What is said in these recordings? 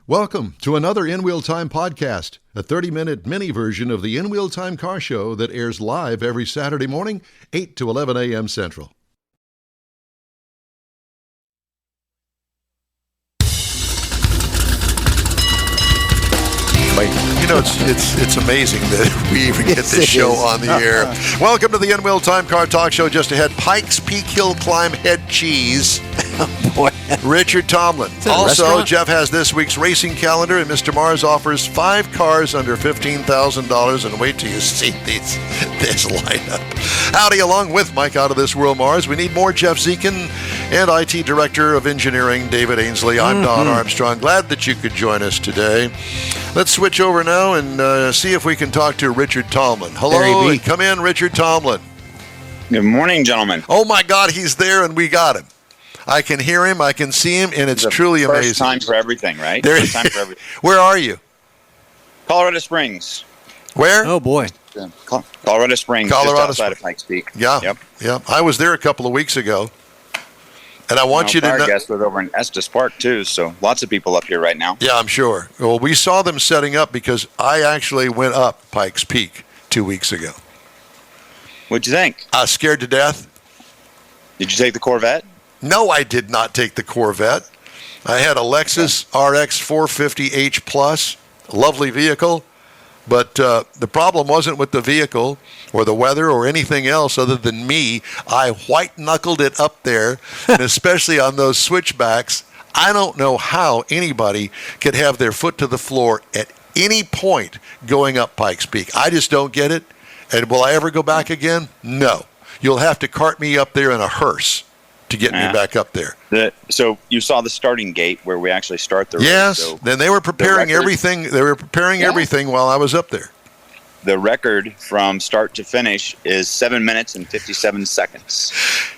Welcome to another In Wheel Time podcast, a 30-minute mini version of the In Wheel Time car show that airs live every Saturday morning, 8 to 11 a.m. Central. You know, it's amazing that we even get this show on the air. Welcome to the In Wheel Time Car Talk Show. Just ahead, Pikes Peak Hill Climb Head Cheese. Oh, boy. Richard Tomlin. Also, Jeff has this week's racing calendar, and Mr. Mars offers 5 cars under $15,000. And wait till you see this lineup. Howdy, along with Mike Out of This World Mars. We need more Jeff Zekin and IT Director of Engineering, David Ainsley. I'm Don Armstrong. Glad that you could join us today. Let's switch over now and see if we can talk to Richard Tomlin. Hello, and come in, Richard Tomlin. Good morning, gentlemen. Oh, my God, he's there, and we got him. I can hear him, I can see him, and it's truly amazing. First time for everything, right? First time for everything. Where are you? Colorado Springs. Where? Oh, boy. Colorado Springs, just outside of Pikes Peak. Yeah. Yep. I was there a couple of weeks ago, and I want you to know. Our guest was over in Estes Park, too, so lots of people up here right now. Yeah, I'm sure. Well, we saw them setting up because I actually went up Pikes Peak 2 weeks ago. What'd you think? I was scared to death. Did you take the Corvette? No, I did not take the Corvette. I had a Lexus RX450 H plus, lovely vehicle, but the problem wasn't with the vehicle or the weather or anything else other than me. I white-knuckled it up there, and especially on those switchbacks. I don't know how anybody could have their foot to the floor at any point going up Pikes Peak. I just don't get it. And will I ever go back again? No. You'll have to cart me up there in a hearse to get me back up there. So you saw the starting gate where we actually start the race. Yes. So then they were preparing everything. They were preparing everything while I was up there. The record from start to finish is 7 minutes and 57 seconds.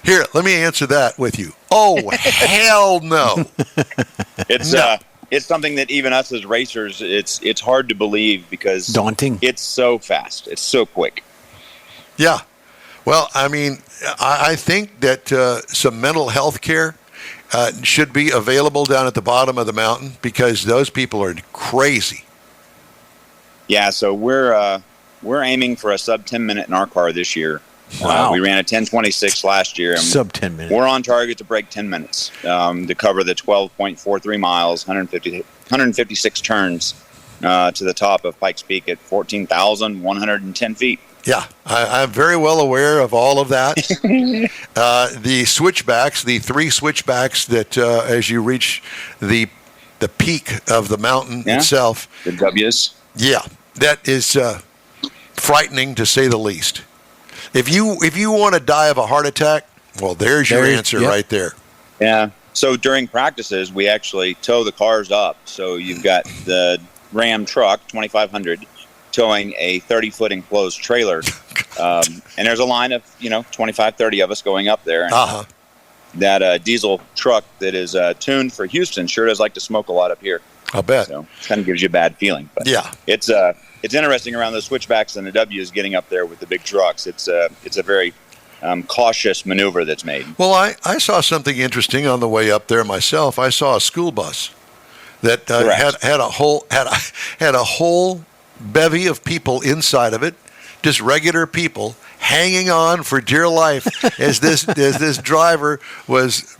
Here, let me answer that with you. Oh, hell no. It's something that even us as racers, it's hard to believe because daunting. It's so fast. It's so quick. Yeah. Well, I mean, I think that some mental health care should be available down at the bottom of the mountain because those people are crazy. Yeah, so we're aiming for a sub 10 minute in our car this year. Wow. We ran a 10:26 last year. And sub 10 minutes. We're on target to break 10 minutes to cover the 12.43 miles, 156 turns to the top of Pikes Peak at 14,110 feet. Yeah, I'm very well aware of all of that. The switchbacks, the 3 switchbacks that as you reach the peak of the mountain itself. The W's. Yeah, that is frightening to say the least. If you want to die of a heart attack, well, there's your answer right there. Yeah. So during practices, we actually tow the cars up. So you've got the Ram truck, 2500. Towing a 30-foot enclosed trailer. And there's a line of, 25, 30 of us going up there. And that diesel truck that is tuned for Houston sure does like to smoke a lot up here. I'll bet. So it kind of gives you a bad feeling. But yeah. It's interesting around the switchbacks and the W's getting up there with the big trucks. It's a very cautious maneuver that's made. Well, I saw something interesting on the way up there myself. I saw a school bus that had a whole bevy of people inside of it, just regular people hanging on for dear life as this driver was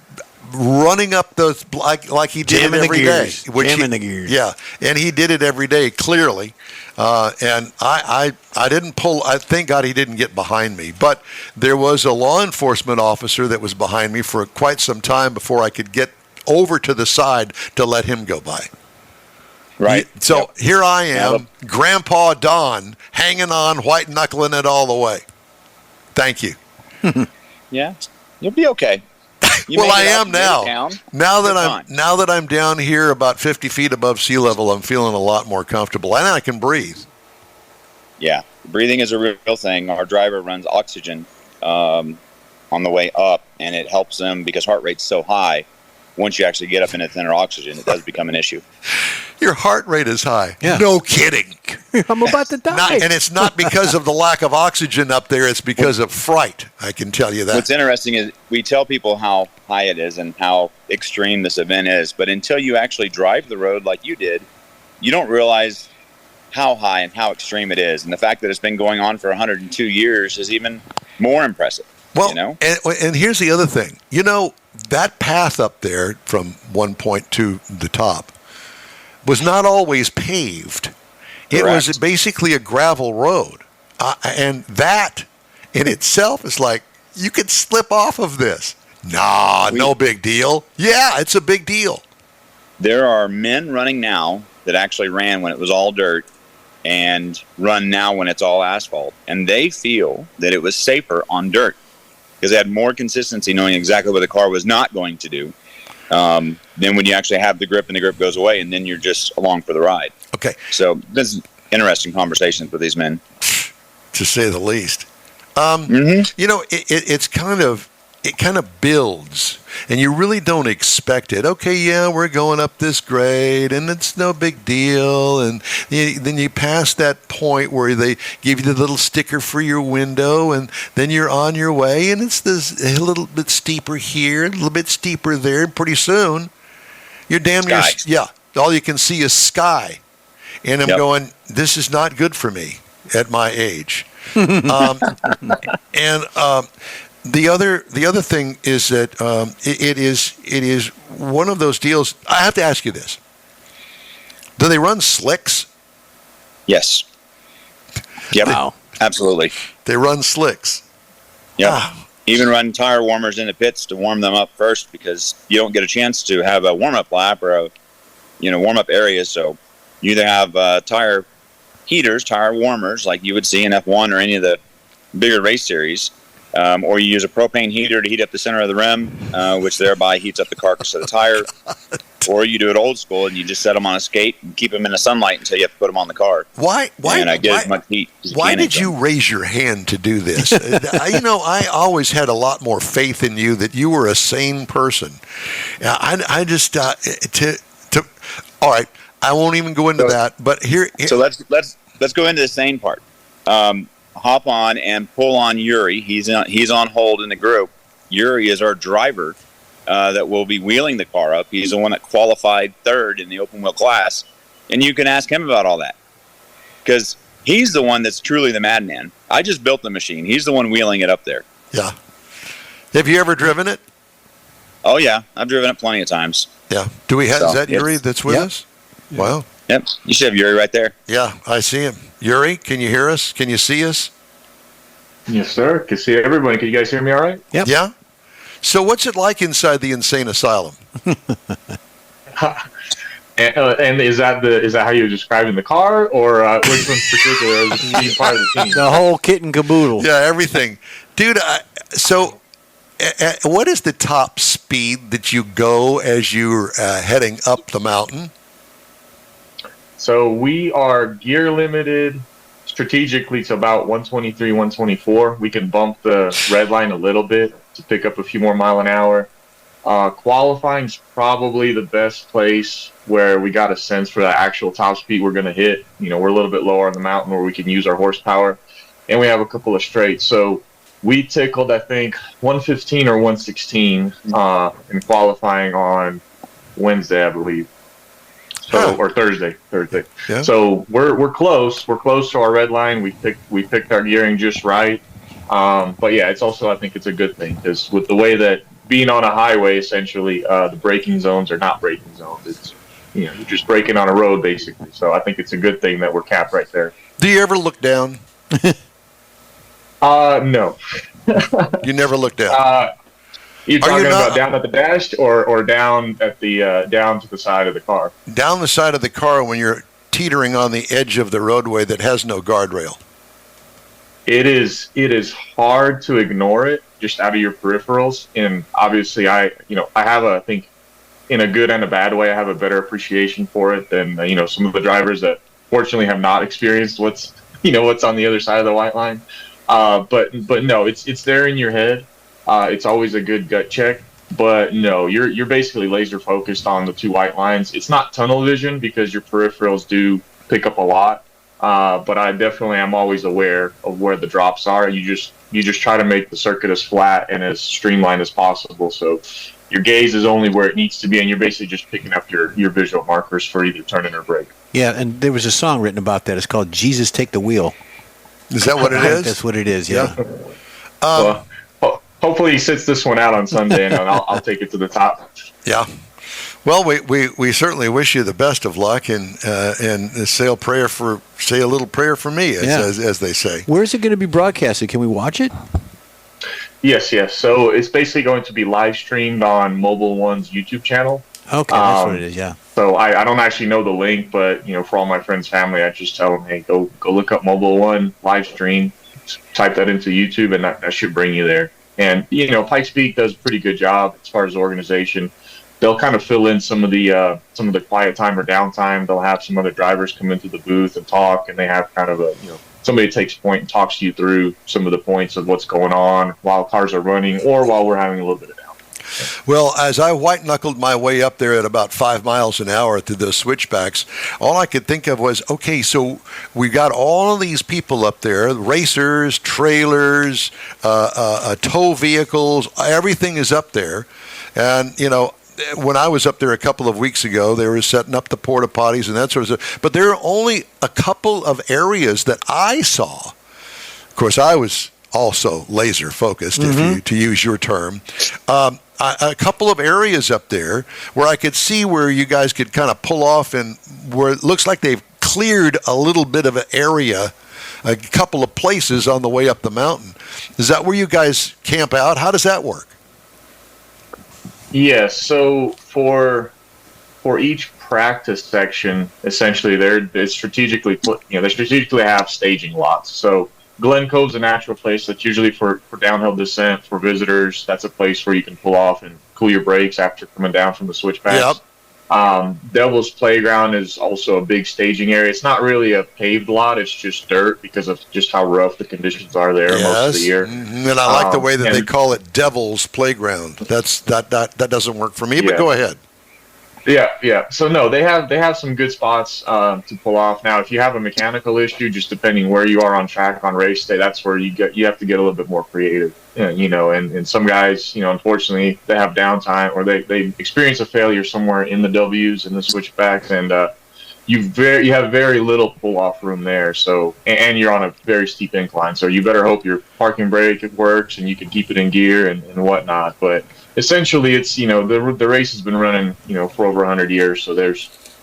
running up those like he did it every day. Jamming the gears. Yeah, and he did it every day clearly. And I didn't pull. I thank God he didn't get behind me. But there was a law enforcement officer that was behind me for quite some time before I could get over to the side to let him go by. Right. So here I am, Grandpa Don, hanging on, white-knuckling it all the way. Thank you. Yeah, you'll be okay. Well, I am now. Now that I'm down here about 50 feet above sea level, I'm feeling a lot more comfortable, and I can breathe. Yeah, breathing is a real thing. Our driver runs oxygen on the way up, and it helps them because heart rate's so high. Once you actually get up into thinner oxygen, it does become an issue. Your heart rate is high. Yeah. No kidding. I'm about to die. And it's not because of the lack of oxygen up there. It's because of fright. I can tell you that. What's interesting is we tell people how high it is and how extreme this event is. But until you actually drive the road like you did, you don't realize how high and how extreme it is. And the fact that it's been going on for 102 years is even more impressive. Well, you know? and here's the other thing. You know, that path up there from one point to the top was not always paved. It Correct. was basically a gravel road. And that in itself is like, you could slip off of this. Nah, no big deal. Yeah, it's a big deal. There are men running now that actually ran when it was all dirt and run now when it's all asphalt. And they feel that it was safer on dirt because they had more consistency knowing exactly what the car was not going to do than when you actually have the grip and the grip goes away and then you're just along for the ride. Okay. So this is interesting conversations with these men. To say the least. You know, it kind of builds, and you really don't expect it. Okay, yeah, we're going up this grade, and it's no big deal. And then you pass that point where they give you the little sticker for your window, and then you're on your way, and it's a little bit steeper here, a little bit steeper there. And pretty soon, you're damn near, all you can see is sky. And I'm going, this is not good for me at my age. The other thing is that it is one of those deals. I have to ask you this: do they run slicks? Yes. Yep. Wow. Absolutely. They run slicks. Yep. Even run tire warmers in the pits to warm them up first because you don't get a chance to have a warm-up lap or a warm-up area. So you either have tire heaters, tire warmers, like you would see in F1 or any of the bigger race series, or you use a propane heater to heat up the center of the rim, which thereby heats up the carcass of the tire, or you do it old school and you just set them on a skate and keep them in the sunlight until you have to put them on the car. Why? And I get as much heat as Why can did you them. raise your hand to do this? I always had a lot more faith in you that you were a sane person. I just all right. I won't even go into that. But here. So let's go into the sane part. Hop on and pull on Yuri. He's on hold in the group. Yuri is our driver that will be wheeling the car up. He's the one that qualified third in the open wheel class, and you can ask him about all that because he's the one that's truly the madman. I just built the machine. He's the one wheeling it up there. Yeah. Have you ever driven it? Oh yeah, I've driven it plenty of times. Yeah. Do we have? Is that Yuri that's with us? Wow. Yep. You should have Yuri right there. Yeah, I see him. Yuri, can you hear us? Can you see us? Yes, sir. Can see everybody. Can you guys hear me all right? Yep. Yeah. So what's it like inside the insane asylum? And is that how you're describing the car, or which one in particular is being part of the team? The whole kit and caboodle. Yeah, everything. Dude, what is the top speed that you go as you're heading up the mountain? So we are gear limited strategically to about 123, 124. We can bump the red line a little bit to pick up a few more mile an hour. Qualifying is probably the best place where we got a sense for the actual top speed we're going to hit. We're a little bit lower on the mountain where we can use our horsepower, and we have a couple of straights. So we tickled, I think, 115 or 116 in qualifying on Wednesday, I believe. So, or Thursday. Yeah. So we're close. We're close to our red line. We picked our gearing just right. But yeah, it's also, I think it's a good thing because with the way that being on a highway, essentially, the braking zones are not braking zones. It's you're just braking on a road basically. So I think it's a good thing that we're capped right there. Do you ever look down? No. You never look down. You're talking about down at the dash or down at the down to the side of the car? Down the side of the car when you're teetering on the edge of the roadway that has no guardrail. It is hard to ignore it just out of your peripherals, and obviously I have I think in a good and a bad way I have a better appreciation for it than some of the drivers that fortunately have not experienced what's on the other side of the white line. But no, it's there in your head. It's always a good gut check, but no, you're basically laser focused on the two white lines. It's not tunnel vision because your peripherals do pick up a lot, but I definitely am always aware of where the drops are. You just try to make the circuit as flat and as streamlined as possible. So your gaze is only where it needs to be, and you're basically just picking up your visual markers for either turning or brake. Yeah, and there was a song written about that. It's called "Jesus Take the Wheel." Is that what it is? That's what it is. Yeah. Well, hopefully he sits this one out on Sunday, and I'll take it to the top. Yeah. Well, we certainly wish you the best of luck, and say a little prayer for me, as they say. Where is it going to be broadcasted? Can we watch it? Yes. So it's basically going to be live streamed on Mobile One's YouTube channel. Okay, that's what it is. Yeah. So I don't actually know the link, but for all my friends' family, I just tell them, hey, go look up Mobile One live stream, type that into YouTube, and that should bring you there. And Pikes Peak does a pretty good job as far as organization. They'll kind of fill in some of the quiet time or downtime. They'll have some other drivers come into the booth and talk, and they have kind of somebody takes point and talks you through some of the points of what's going on while cars are running or while we're having a little bit of downtime. Well, as I white-knuckled my way up there at about 5 miles an hour through those switchbacks, all I could think of was, okay, so we got all of these people up there, racers, trailers, tow vehicles, everything is up there. And, when I was up there a couple of weeks ago, they were setting up the porta potties and that sort of stuff. But there are only a couple of areas that I saw. Of course, I was also laser focused, to use your term. A couple of areas up there where I could see where you guys could kind of pull off, and where it looks like they've cleared a little bit of an area, a couple of places on the way up the mountain. Is that where you guys camp out? How does that work? Yes. So for each practice section, essentially they strategically have staging lots. So Glen Cove's a natural place that's usually for downhill descent for visitors. That's a place where you can pull off and cool your brakes after coming down from the switchbacks. Yep. Devil's Playground is also a big staging area. It's not really a paved lot; it's just dirt because of just how rough the conditions are there most of the year. And I like the way that they call it Devil's Playground. That doesn't work for me, but go ahead. Yeah. So no, they have some good spots to pull off. Now, if you have a mechanical issue, just depending where you are on track on race day, that's where you have to get a little bit more creative. And some guys, unfortunately, they have downtime or they experience a failure somewhere in the W's and the switchbacks, and you have very little pull off room there. So and you're on a very steep incline, so you better hope your parking brake works and you can keep it in gear and whatnot. But essentially, it's the race has been running for over 100 years, so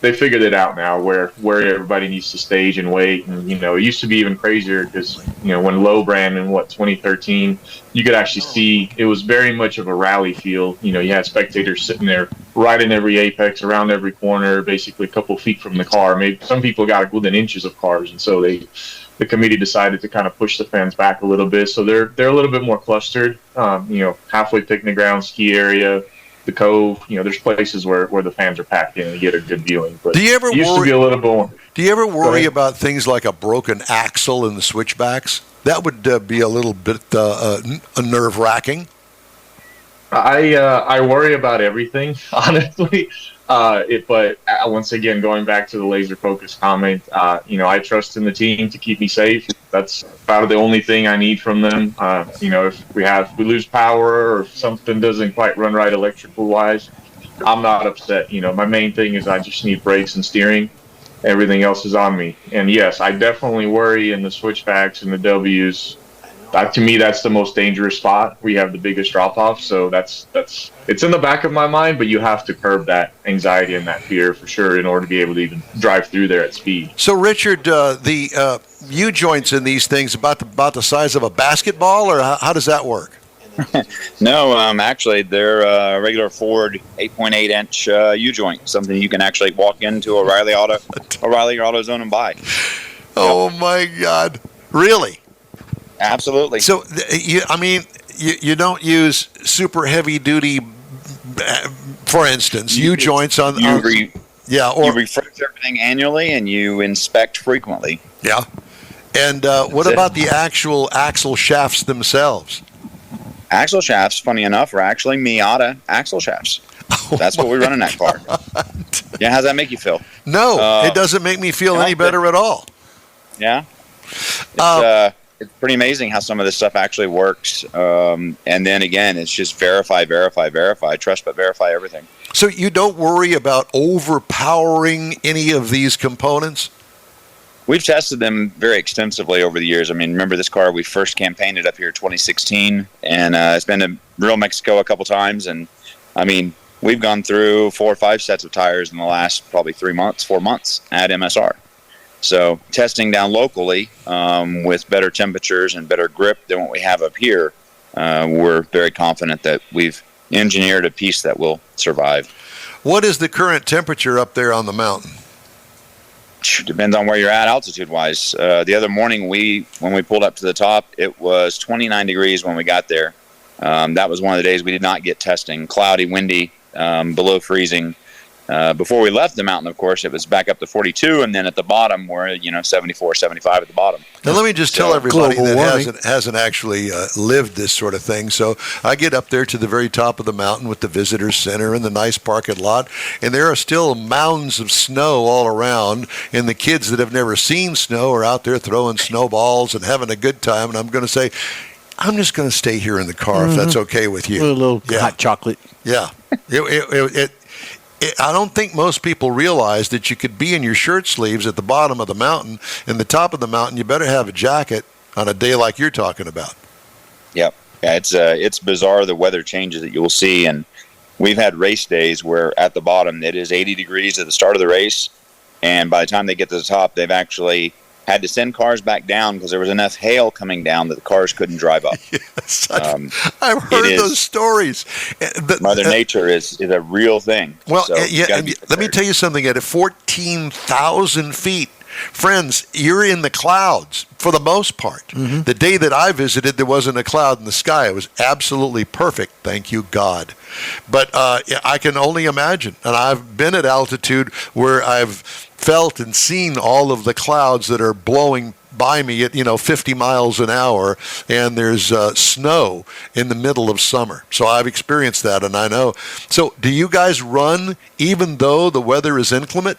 they figured it out now where everybody needs to stage and wait. And it used to be even crazier because when Lowe ran in 2013, you could actually see it was very much of a rally field. You had spectators sitting there right in every apex, around every corner, basically a couple feet from the car. Maybe some people got within inches of cars, and so the committee decided to kind of push the fans back a little bit, so they're a little bit more clustered. Halfway picnic ground, ski area, the Cove. There's places where the fans are packed in and you get a good viewing. But do you ever used to be a little bit. Do you ever worry about things like a broken axle in the switchbacks? That would be a little bit nerve-wracking. I worry about everything, honestly. But once again, going back to the laser focus comment, I trust in the team to keep me safe. That's about the only thing I need from them. If we lose power or if something doesn't quite run right electrical wise, I'm not upset. My main thing is I just need brakes and steering. Everything else is on me. And yes, I definitely worry in the switchbacks and the W's. To me, that's the most dangerous spot. We have the biggest drop-off, so that's it's in the back of my mind. But you have to curb that anxiety and that fear for sure in order to be able to even drive through there at speed. So, Richard, the U-joints in these things about the size of a basketball, or how does that work? No, actually, they're a regular Ford 8.8-inch U-joint, something you can actually walk into O'Reilly AutoZone and buy. Oh my God! Really? Absolutely. So, you don't use super heavy duty, for instance, U-joints on. You you refresh everything annually and you inspect frequently. Yeah. And what about the actual axle shafts themselves? Axle shafts, funny enough, are actually Miata axle shafts. That's what we run in that car. Yeah, how's that make you feel? No, it doesn't make me feel any better at all. Yeah. it's pretty amazing how some of this stuff actually works. And then again, it's just verify, trust but verify everything. So you don't worry about overpowering any of these components? We've tested them very extensively over the years. I mean, remember this car, we first campaigned it up here in 2016, and it's been to real Mexico a couple times. And I mean, we've gone through 4 or 5 sets of tires in the last probably 4 months at MSR. So testing down locally with better temperatures and better grip than what we have up here, we're very confident that we've engineered a piece that will survive. What is the current temperature up there on the mountain? Depends on where you're at altitude-wise. The other morning, when we pulled up to the top, it was 29 degrees when we got there. That was one of the days we did not get testing. Cloudy, windy, below freezing. Before we left the mountain, of course, it was back up to 42, and then at the bottom, we're 74, 75 at the bottom. Now, let me just tell everybody global that warming. hasn't actually lived this sort of thing. So I get up there to the very top of the mountain with the visitor center and the nice parking lot, and there are still mounds of snow all around, and the kids that have never seen snow are out there throwing snowballs and having a good time, and I'm going to say, I'm just going to stay here in the car if that's okay with you. A little hot chocolate. Yeah. I don't think most people realize that you could be in your shirt sleeves at the bottom of the mountain. In the top of the mountain, you better have a jacket on a day like you're talking about. Yep. Yeah, it's bizarre the weather changes that you'll see, and we've had race days where at the bottom it is 80 degrees at the start of the race, and by the time they get to the top, they've actually had to send cars back down because there was enough hail coming down that the cars couldn't drive up. Yes, I've heard those stories. Mother Nature is a real thing. Well, so let me tell you something. At 14,000 feet, friends, you're in the clouds for the most part. Mm-hmm. The day that I visited, there wasn't a cloud in the sky. It was absolutely perfect. Thank you, God. But I can only imagine. And I've been at altitude where I've felt and seen all of the clouds that are blowing by me at 50 miles an hour, and there's snow in the middle of summer. So I've experienced that, and I know. So do you guys run even though the weather is inclement?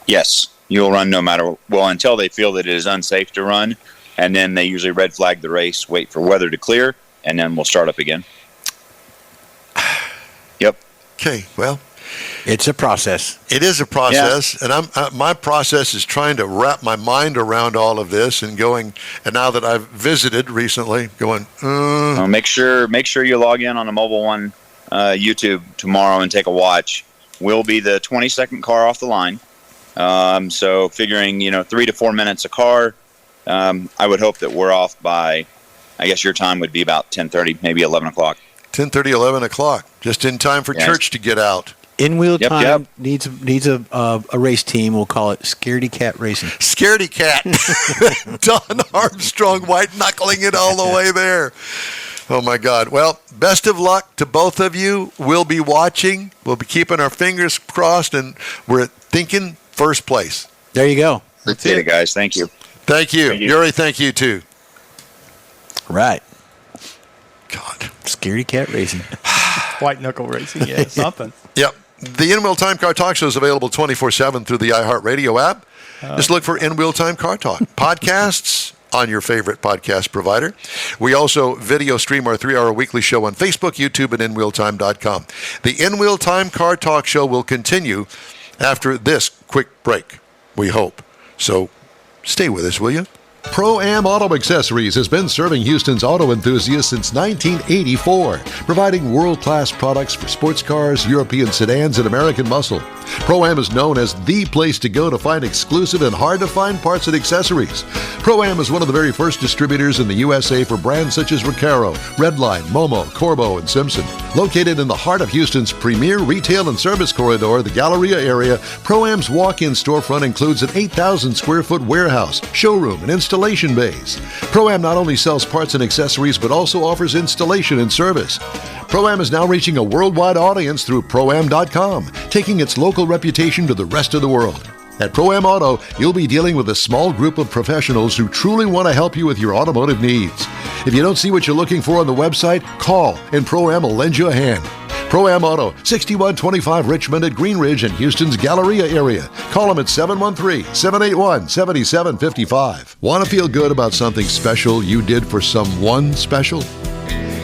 Yes, you'll run no matter until they feel that it is unsafe to run, and then they usually red flag the race, wait for weather to clear, and then we'll start up again. Yep. Okay, well, it's a process. It is a process, and my process is trying to wrap my mind around all of this and going. And now that I've visited recently, going. Make sure you log in on the Mobile One YouTube tomorrow and take a watch. We'll be the 22nd car off the line. So figuring 3 to 4 minutes a car. I would hope that we're off by, I guess your time would be about 10:30, maybe 11 o'clock. 10:30, 11 o'clock, just in time for church to get out. In-wheel time needs a race team. We'll call it Scaredy Cat Racing. Scaredy Cat. Don Armstrong white-knuckling it all the way there. Oh, my God. Well, best of luck to both of you. We'll be watching. We'll be keeping our fingers crossed, and we're thinking first place. There you go. Appreciate it, guys. Thank you. Thank you. Yuri, thank you, too. Right. God. Scaredy Cat Racing. White knuckle racing. Yeah, something. Yep. The In-Wheel Time Car Talk Show is available 24/7 through the iHeartRadio app. Just look for In-Wheel Time Car Talk. Podcasts on your favorite podcast provider. We also video stream our 3-hour weekly show on Facebook, YouTube, and InWheelTime.com. The In-Wheel Time Car Talk Show will continue after this quick break, we hope. So stay with us, will you? Pro-Am Auto Accessories has been serving Houston's auto enthusiasts since 1984, providing world-class products for sports cars, European sedans, and American muscle. Pro-Am is known as the place to go to find exclusive and hard-to-find parts and accessories. Pro-Am is one of the very first distributors in the USA for brands such as Recaro, Redline, Momo, Corbo, and Simpson. Located in the heart of Houston's premier retail and service corridor, the Galleria area, Pro-Am's walk-in storefront includes an 8,000-square-foot warehouse, showroom, and installation bays. Pro-Am not only sells parts and accessories, but also offers installation and service. Pro-Am is now reaching a worldwide audience through Pro-Am.com, taking its local reputation to the rest of the world. At Pro-Am Auto, you'll be dealing with a small group of professionals who truly want to help you with your automotive needs. If you don't see what you're looking for on the website, call and Pro-Am will lend you a hand. Pro-Am Auto, 6125 Richmond at Green Ridge in Houston's Galleria area. Call them at 713-781-7755. Want to feel good about something special you did for someone special?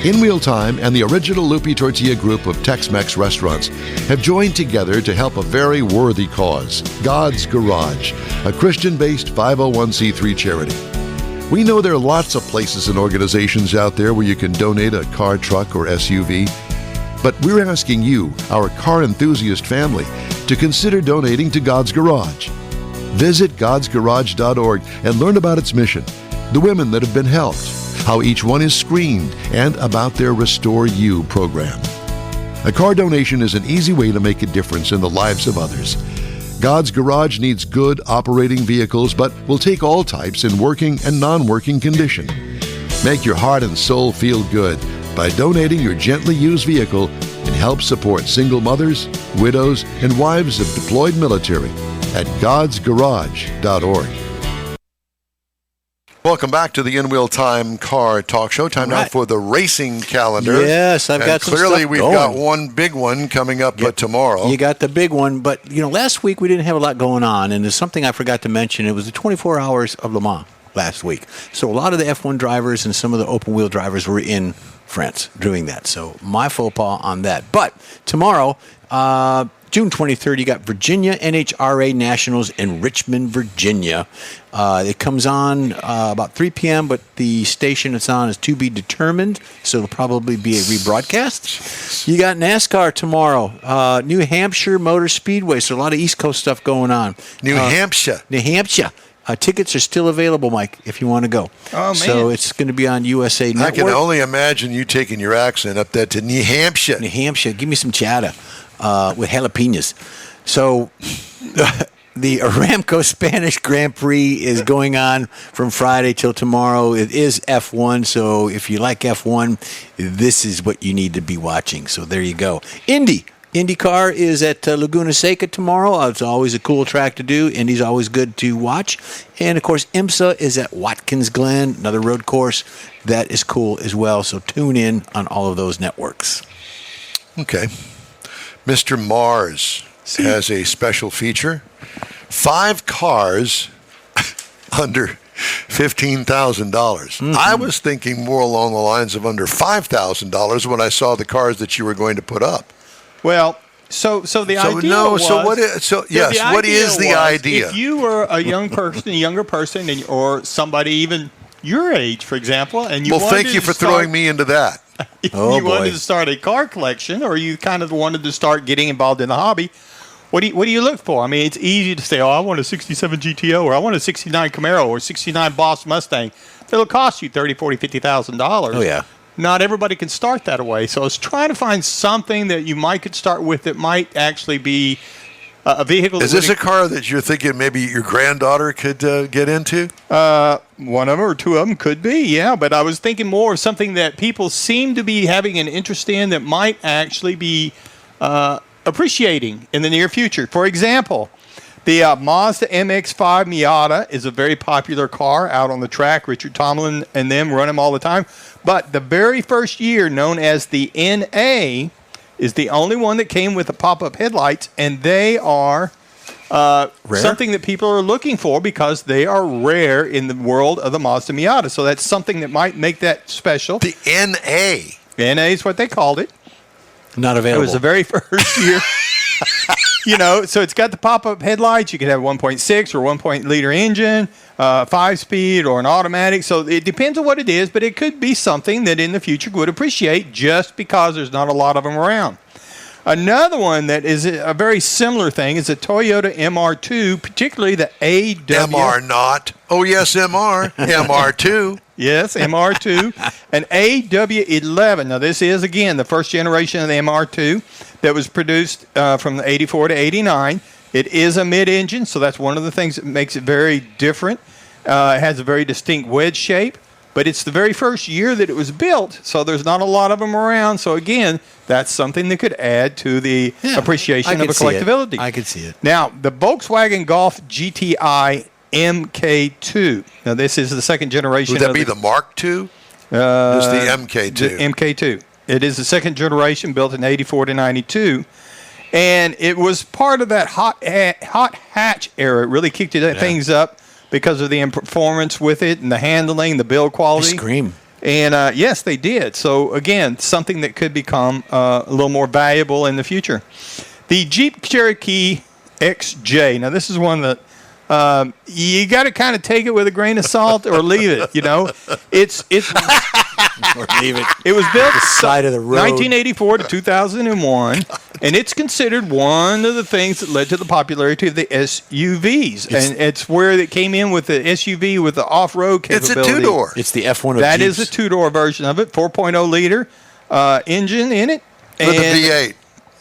In Wheel Time and the original Lupi Tortilla group of Tex-Mex restaurants have joined together to help a very worthy cause, God's Garage, a Christian-based 501c3 charity. We know there are lots of places and organizations out there where you can donate a car, truck, or SUV, but we're asking you, our car enthusiast family, to consider donating to God's Garage. Visit godsgarage.org and learn about its mission, the women that have been helped, how each one is screened, and about their Restore You program. A car donation is an easy way to make a difference in the lives of others. God's Garage needs good operating vehicles, but will take all types in working and non-working condition. Make your heart and soul feel good by donating your gently used vehicle and help support single mothers, widows, and wives of deployed military at godsgarage.org. Welcome back to the In Wheel Time Car Talk Show. Time now Right. for the racing calendar. Yes, I've got some clearly stuff we've going. got one big one coming up tomorrow. You got the big one, but last week we didn't have a lot going on, and there's something I forgot to mention. It was the 24 hours of Le Mans last week. So a lot of the F1 drivers and some of the open wheel drivers were in France doing that. So my faux pas on that. But tomorrow, June 23rd, you got Virginia NHRA Nationals in Richmond, Virginia. It comes on about 3 p.m., but the station it's on is to be determined, so it'll probably be a rebroadcast. You got NASCAR tomorrow, New Hampshire Motor Speedway, so a lot of East Coast stuff going on. New Hampshire. New Hampshire. Tickets are still available, Mike, if you want to go. Oh, man. So it's going to be on USA Network. I can only imagine you taking your accent up there to New Hampshire. New Hampshire. Give me some cheddar with jalapenos. So the Aramco Spanish Grand Prix is going on from Friday till tomorrow. It is F1, so if you like F1, this is what you need to be watching. So there you go. IndyCar is at Laguna Seca tomorrow. It's always a cool track to do. Indy's always good to watch. And, of course, IMSA is at Watkins Glen, another road course. That is cool as well. So tune in on all of those networks. Okay. Mr. Mars has a special feature. 5 cars under $15,000. I was thinking more along the lines of under $5,000 when I saw the cars that you were going to put up. Well, so the idea was... what is the idea? If you were a younger person, or somebody even your age, for example, and you Well, wanted thank you to for throwing me into that. If Oh, you wanted boy. to start a car collection, or you kind of wanted to start getting involved in the hobby, what do you look for? I mean, it's easy to say, I want a 67 GTO, or I want a 69 Camaro, or 69 Boss Mustang. It'll cost you $30,000, $40,000, $50,000. Oh, yeah. Not everybody can start that way. So I was trying to find something that you could start with that might actually be a vehicle. Is this a car that you're thinking maybe your granddaughter could get into? One of them or two of them could be, yeah. But I was thinking more of something that people seem to be having an interest in that might actually be appreciating in the near future. For example, the Mazda MX-5 Miata is a very popular car out on the track. Richard Tomlin and them run them all the time. But the very first year, known as the NA, is the only one that came with the pop-up headlights, and they are something that people are looking for because they are rare in the world of the Mazda Miata. So that's something that might make that special. The NA. NA is what they called it. Not It available. was the very first year. So it's got the pop-up headlights. You could have a 1.6 or 1.0-liter engine, 5-speed, or an automatic. So it depends on what it is, but it could be something that in the future would appreciate just because there's not a lot of them around. Another one that is a very similar thing is a Toyota MR2, particularly the AW. MR not. Oh, yes, MR. MR2. Yes, MR2. An AW11. Now, this is, again, the first generation of the MR2 that was produced from the 84 to 89. It is a mid-engine, so that's one of the things that makes it very different. It has a very distinct wedge shape, but it's the very first year that it was built, so there's not a lot of them around. So, again, that's something that could add to the appreciation of a collectability. I could see it. Now, the Volkswagen Golf GTI MK2. Now, this is the second generation. Would that be the Mark II? Just the MK2. The MK2. It is the second generation, built in 84 to 92. And it was part of that hot hatch era. It really kicked things up because of the performance with it and the handling, the build quality. They scream. And yes, they did. So again, something that could become a little more valuable in the future. The Jeep Cherokee XJ. Now, this is one that you got to kind of take it with a grain of salt or leave it. You know, it's Or leave it. it was built the side of the road. 1984 to 2001, and it's considered one of the things that led to the popularity of the SUVs. And it's where it came in with the SUV with the off-road It's capability. a two-door. It's the F1 of That Jeeps. is a two-door version of it, 4.0 liter engine in it, With and a V8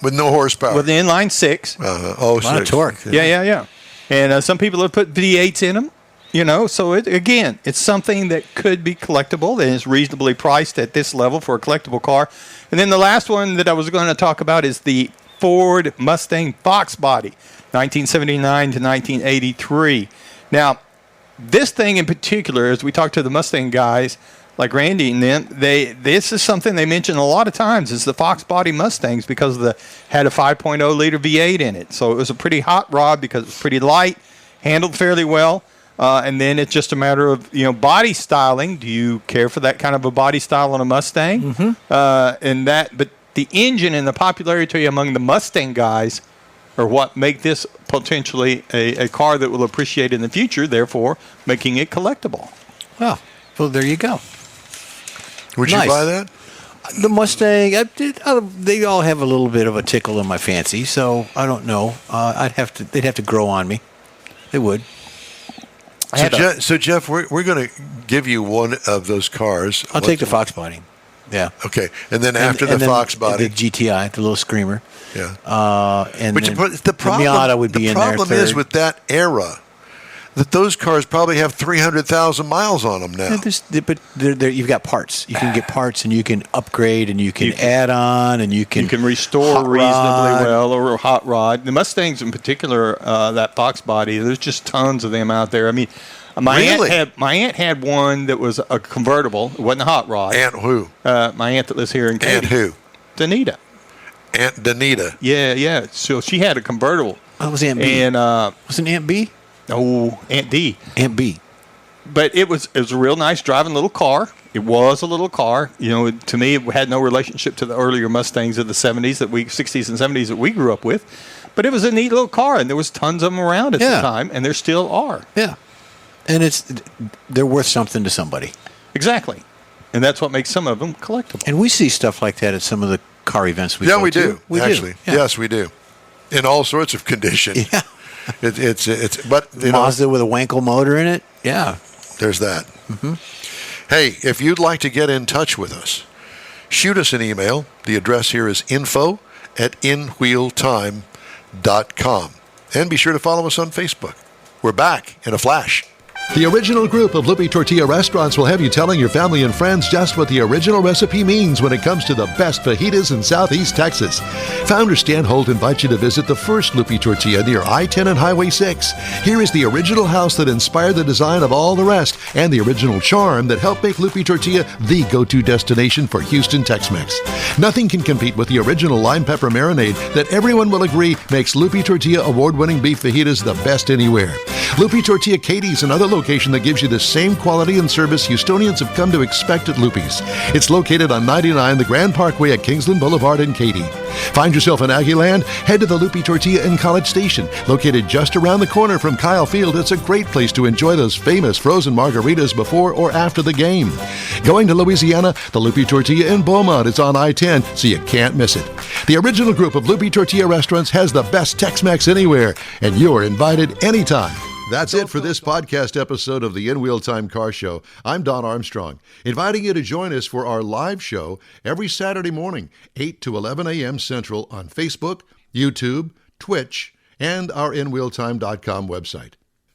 with no horsepower. with the inline six. a lot of torque. Yeah. And some people have put V8s in them, you know. So it's something that could be collectible and is reasonably priced at this level for a collectible car. And then the last one that I was going to talk about is the Ford Mustang Fox Body, 1979 to 1983. Now, this thing in particular, as we talk to the Mustang guys like Randy and them, this is something they mention a lot of times is the Fox Body Mustangs because had a 5.0 liter V8 in it. So it was a pretty hot rod because it's pretty light, handled fairly well. And then it's just a matter of, body styling. Do you care for that kind of a body style on a Mustang? Mm-hmm. But the engine and the popularity among the Mustang guys are what make this potentially a car that will appreciate in the future, therefore making it collectible. Well, there you go. Would Nice. you buy that? The Mustang, they all have a little bit of a tickle in my fancy, so I don't know. They'd have to grow on me. They would. So Jeff, we're going to give you one of those cars. I'll take the Fox Body. Yeah. Okay, and then after the then Fox Body, the GTI, the little screamer. yeah. And But then the problem, Miata would be the in there. problem is third. with that era that those cars probably have 300,000 miles on them now. Yeah, but you've got parts. You can get parts, and you can upgrade, and you can add on, and you can restore hot reasonably rod. well, or a hot rod. The Mustangs in particular, that Fox Body, there's just tons of them out there. I mean, my aunt had one that was a convertible. It wasn't a hot rod. Aunt who? My aunt that lives here in Katy. Aunt who? Danita. Aunt Danita. Yeah. So she had a convertible. That was Aunt B. And Wasn't Aunt B? Aunt D. Aunt B. But it was a real nice driving little car. It was a little car. To me, it had no relationship to the earlier Mustangs of the 60s and 70s that we grew up with. But it was a neat little car, and there was tons of them around at the time, and there still are. Yeah. And they're worth something to somebody. Exactly. And that's what makes some of them collectible. And we see stuff like that at some of the car events we go We to. do. We actually. do. Yeah. Yes, we do. In all sorts of condition. Yeah. But Mazda with a Wankel motor in it. Yeah. there's that. Mm-hmm. Hey, if you'd like to get in touch with us, shoot us an email. The address here is info@inwheeltime.com. And be sure to follow us on Facebook. We're back in a flash. The original group of Lupe Tortilla restaurants will have you telling your family and friends just what the original recipe means when it comes to the best fajitas in Southeast Texas. Founder Stan Holt invites you to visit the first Lupe Tortilla near I-10 and Highway 6. Here is the original house that inspired the design of all the rest and the original charm that helped make Lupe Tortilla the go-to destination for Houston Tex-Mex. Nothing can compete with the original lime pepper marinade that everyone will agree makes Lupe Tortilla award-winning beef fajitas the best anywhere. Lupe Tortilla Katie's another location that gives you the same quality and service Houstonians have come to expect at Lupe's. It's located on 99 the Grand Parkway at Kingsland Boulevard in Katy. Find yourself in Aggieland? Head to the Lupe Tortilla in College Station. Located just around the corner from Kyle Field, it's a great place to enjoy those famous frozen margaritas before or after the game. Going to Louisiana? The Lupe Tortilla in Beaumont is on I-10, so you can't miss it. The original group of Lupe Tortilla restaurants has the best Tex-Mex anywhere, and you're invited anytime. That's it for this podcast episode of the In Wheel Time Car Show. I'm Don Armstrong, inviting you to join us for our live show every Saturday morning, 8 to 11 a.m. Central on Facebook, YouTube, Twitch, and our InWheelTime.com website.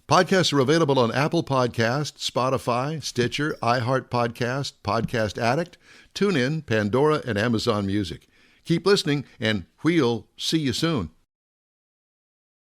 Podcasts are available on Apple Podcasts, Spotify, Stitcher, iHeart Podcast, Podcast Addict, TuneIn, Pandora, and Amazon Music. Keep listening, and we'll see you soon.